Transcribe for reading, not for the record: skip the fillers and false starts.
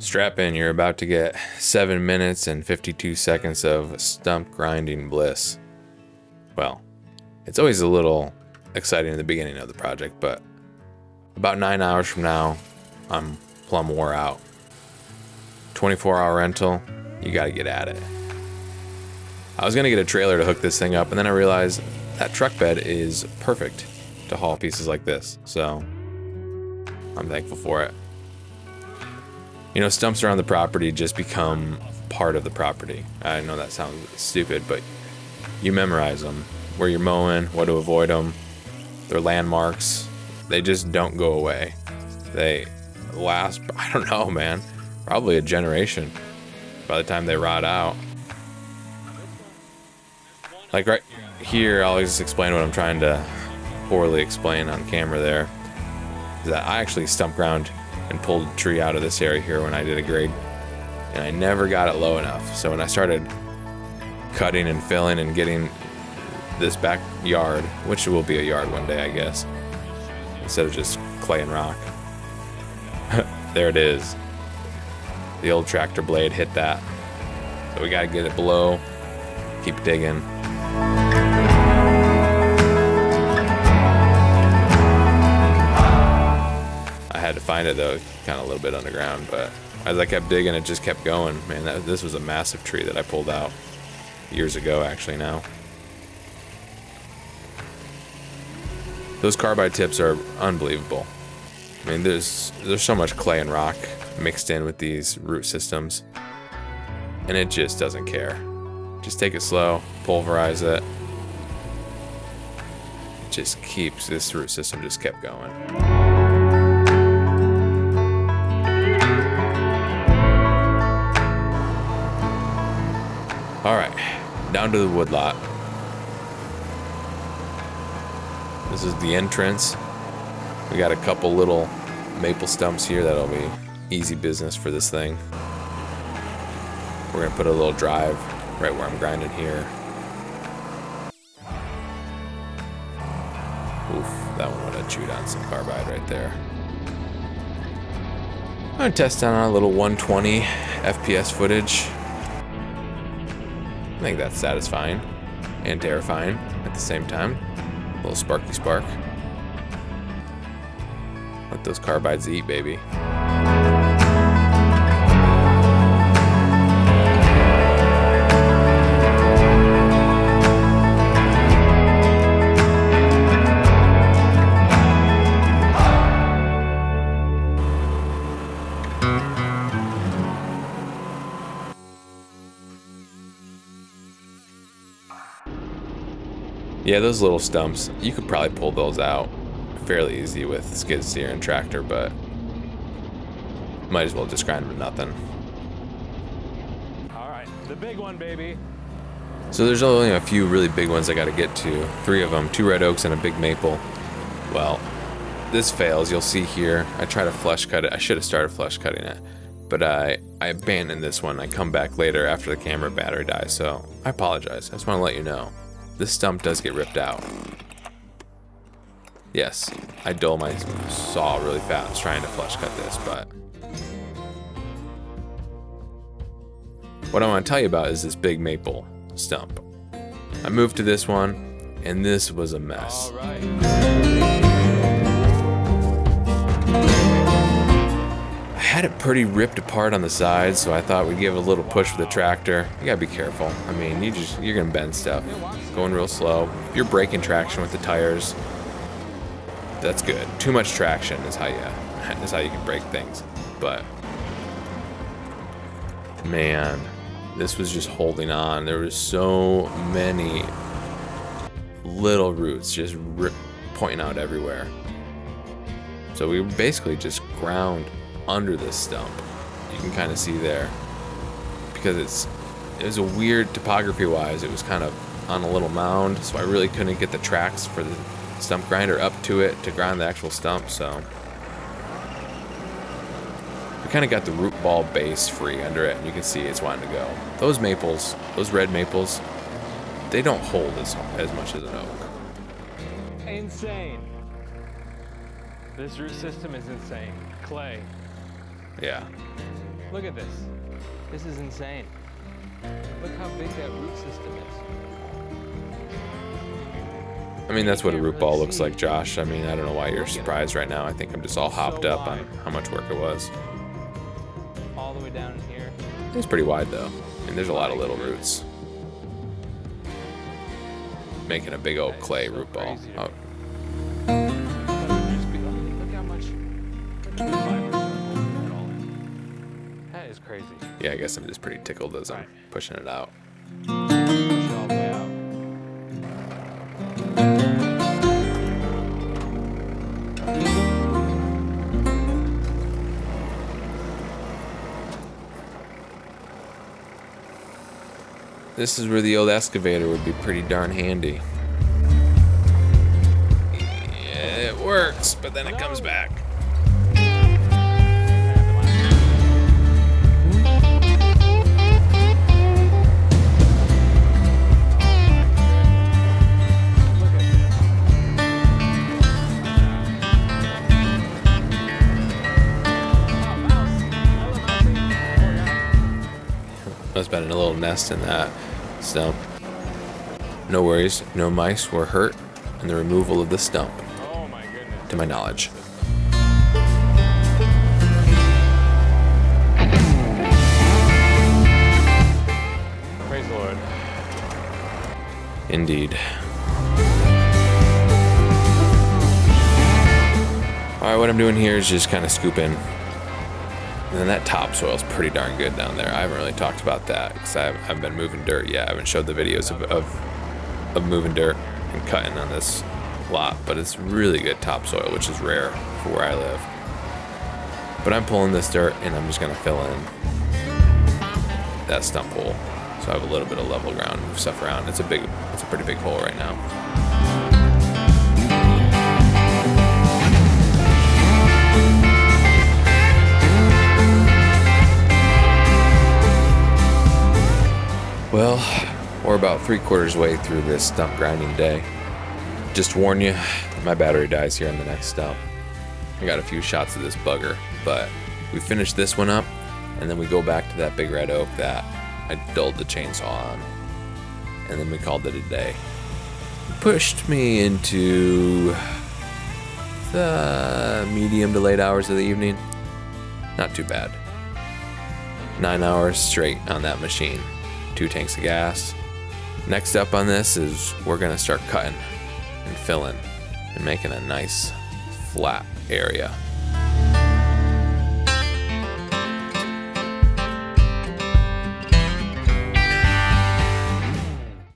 Strap in, you're about to get 7 minutes and 52 seconds of stump grinding bliss. Well, it's always a little exciting in the beginning of the project, but about 9 hours from now, I'm plumb wore out. 24-hour rental, you gotta get at it. I was gonna get a trailer to hook this thing up, and then I realized that truck bed is perfect to haul pieces like this, so I'm thankful for it. You know, stumps around the property just become part of the property. I know that sounds stupid, but you memorize them. Where you're mowing, what to avoid them. They're landmarks. They just don't go away. They last, I don't know, man, probably a generation by the time they rot out. Like right here, I'll just explain what I'm trying to poorly explain on camera there. Is that I actually stump ground and pulled a tree out of this area here when I did a grade, and I never got it low enough. So when I started cutting and filling and getting this backyard, which will be a yard one day, I guess, instead of just clay and rock, there it is. The old tractor blade hit that. So we gotta get it below, keep digging. I had to find it though, kind of a little bit underground, but as I kept digging, it just kept going. Man, this was a massive tree that I pulled out years ago, actually now. Those carbide tips are unbelievable. I mean, there's so much clay and rock mixed in with these root systems, and it just doesn't care. Just take it slow, pulverize it. It just keeps, this root system just kept going. All right, down to the woodlot. This is the entrance. We got a couple little maple stumps here that'll be easy business for this thing. We're gonna put a little drive right where I'm grinding here. Oof, that one would have chewed on some carbide right there. I'm gonna test on a little 120 FPS footage. I think that's satisfying and terrifying at the same time. A little sparky spark. Let those carbides eat, baby. Yeah, those little stumps, you could probably pull those out fairly easy with skid steer and tractor, but might as well just grind them to nothing. All right, the big one, baby. So there's only a few really big ones I got to get to. 3 of them, 2 red oaks and a big maple. Well, this fails. You'll see here. I try to flush cut it. I should have started flush cutting it, but I abandoned this one. I come back later after the camera battery dies, so I apologize. I just want to let you know. This stump does get ripped out. Yes, I dull my saw really fast trying to flush cut this, but what I want to tell you about is this big maple stump. I moved to this one, and this was a mess. All right. I had it pretty ripped apart on the sides, so I thought we'd give it a little push with the tractor. You gotta be careful. I mean, you're gonna bend stuff. Going real slow. If you're breaking traction with the tires, that's good. Too much traction is how you can break things. But man, this was just holding on. There was so many little roots just pointing out everywhere. So we basically just ground under this stump. You can kind of see there, because it was a weird topography wise. It was kind of on a little mound, so I really couldn't get the tracks for the stump grinder up to it to grind the actual stump. So we kind of got the root ball base free under it, and you can see it's wanting to go. Those maples, those red maples, they don't hold as much as an oak. Insane. This root system is insane. Clay. Yeah. Look at this. This is insane. Look how big that root system is. I mean, that's what a root ball looks like, Josh. I mean, I don't know why you're surprised right now. I think I'm just all hopped up on how much work it was. All the way down in here. It was pretty wide, though. I mean, there's a lot of little roots. Making a big old clay root ball. Oh. Look how much fibers are holding it all in. That is crazy. Yeah, I guess I'm just pretty tickled as I'm pushing it out. Push it all the way out. This is where the old excavator would be pretty darn handy. Yeah, it works, but then it comes back. Must have been a little nest in that stump. No worries, no mice were hurt in the removal of the stump, Oh my goodness. to my knowledge. Praise the Lord. Indeed. Alright, what I'm doing here is just kind of scooping. And then that topsoil is pretty darn good down there. I haven't really talked about that because I haven't been moving dirt yet. I haven't showed the videos of moving dirt and cutting on this lot, but it's really good topsoil, which is rare for where I live. But I'm pulling this dirt and I'm just gonna fill in that stump hole, so I have a little bit of level ground, move stuff around. It's a pretty big hole right now. Well, we're about 3/4 way through this stump grinding day. Just to warn you, my battery dies here on the next stump. I got a few shots of this bugger, but we finished this one up, and then we go back to that big red oak that I dulled the chainsaw on, and then we called it a day. It pushed me into the medium to late hours of the evening. Not too bad. 9 hours straight on that machine. 2 tanks of gas. Next up on this is we're gonna start cutting and filling and making a nice flat area.